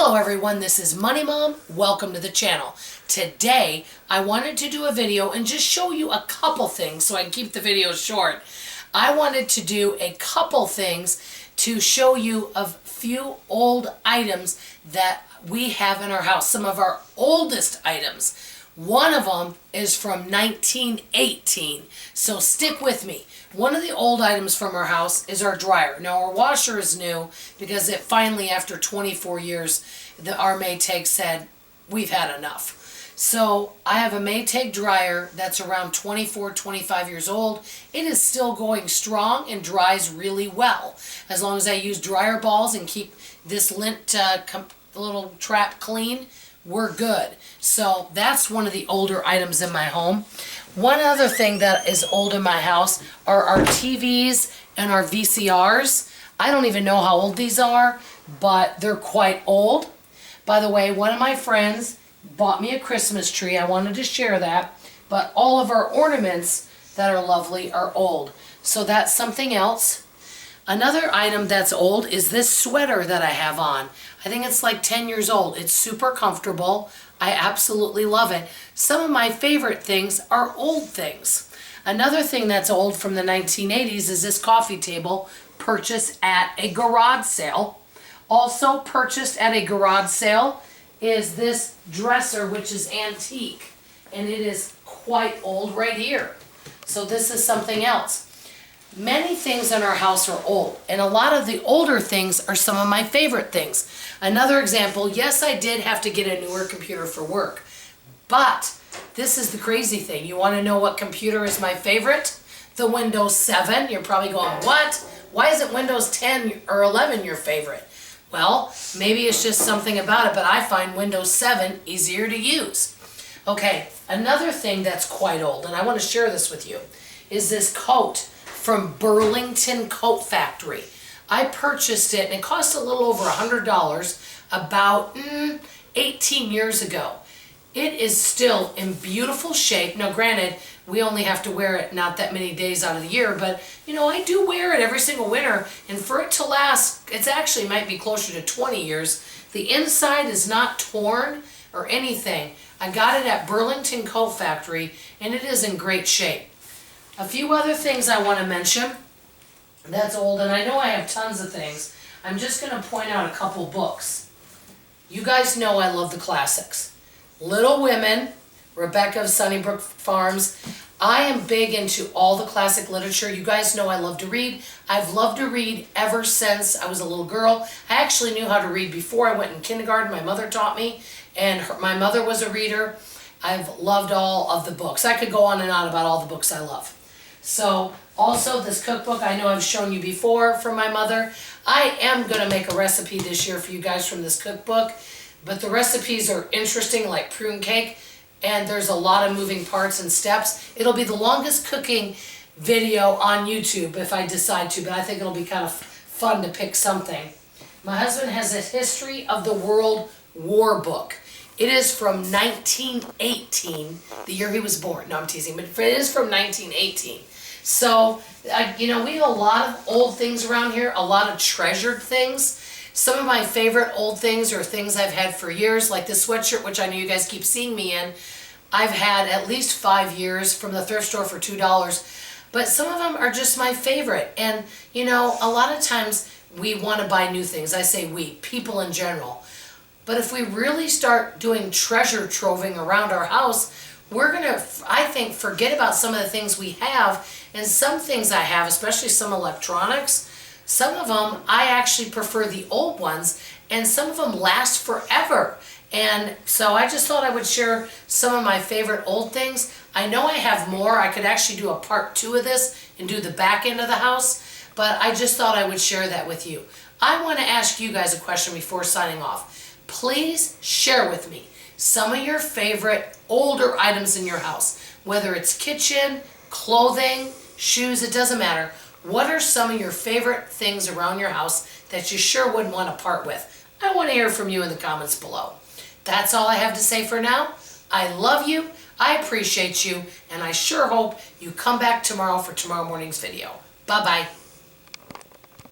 Hello everyone, this is Money Mom. Welcome to the channel. Today I wanted to do a video and just show you a couple things so I can keep the video short. I wanted to do a couple things to show you a few old items that we have in our house, some of our oldest items. One of them is from 1918, so stick with me. One of the old items from our house is our dryer. Now our washer is new because it finally, after 24 years, our Maytag said, we've had enough. So I have a Maytag dryer that's around 24, 25 years old. It is still going strong and dries really well. As long as I use dryer balls and keep this lint little trap clean, we're good. So that's one of the older items in my home. One other thing that is old in my house are our TVs and our VCRs. I don't even know how old these are, but they're quite old. By the way, one of my friends bought me a Christmas tree. I wanted to share that. But all of our ornaments that are lovely are old. So that's something else. Another item that's old is this sweater that I have on. I think it's like 10 years old. It's super comfortable. I absolutely love it. Some of my favorite things are old things. Another thing that's old from the 1980s is this coffee table purchased at a garage sale. Also purchased at a garage sale is this dresser, which is antique, and it is quite old right here. So this is something else. Many things in our house are old, and a lot of the older things are some of my favorite things. Another example, yes, I did have to get a newer computer for work, but this is the crazy thing. You want to know what computer is my favorite? The Windows 7. You're probably going, what? Why isn't Windows 10 or 11 your favorite? Well, maybe it's just something about it, but I find Windows 7 easier to use. Okay, another thing that's quite old, and I want to share this with you, is this coat from Burlington Coat Factory. I purchased it and it cost a little over $100 about 18 years ago. It is still in beautiful shape. Now granted, we only have to wear it not that many days out of the year, but you know, I do wear it every single winter, and for it to last, it's actually might be closer to 20 years. The inside is not torn or anything. I got it at Burlington Coat Factory and it is in great shape. A few other things I want to mention that's old, and I know I have tons of things. I'm just going to point out a couple books. You guys know I love the classics. Little Women, Rebecca of Sunnybrook Farms. I am big into all the classic literature. You guys know I love to read. I've loved to read ever since I was a little girl. I actually knew how to read before I went in kindergarten. My mother taught me, and my mother was a reader. I've loved all of the books. I could go on and on about all the books I love. So also this cookbook I know I've shown you before from my mother. I am going to make a recipe this year for you guys from this cookbook, but the recipes are interesting, like prune cake, and there's a lot of moving parts and steps. It'll be the longest cooking video on YouTube if I decide to, but I think it'll be kind of fun to pick something. My husband has a History of the World War book. It is from 1918, the year he was born. No, I'm teasing, but it is from 1918. So, you know, we have a lot of old things around here, a lot of treasured things. Some of my favorite old things are things I've had for years, like this sweatshirt, which I know you guys keep seeing me in. I've had at least 5 years from the thrift store for $2, but some of them are just my favorite. And, you know, a lot of times we want to buy new things. I say we, people in general. But if we really start doing treasure troving around our house, we're going to, I think, forget about some of the things we have. And some things I have, especially some electronics, some of them I actually prefer the old ones, and some of them last forever. And so I just thought I would share some of my favorite old things. I know I have more. I could actually do a part 2 of this and do the back end of the house, but I just thought I would share that with you. I want to ask you guys a question before signing off. Please share with me some of your favorite older items in your house, whether it's kitchen, clothing, shoes, it doesn't matter. What are some of your favorite things around your house that you sure wouldn't want to part with? I want to hear from you in the comments below. That's all I have to say for now. I love you, I appreciate you, and I sure hope you come back tomorrow for tomorrow morning's video. Bye-bye.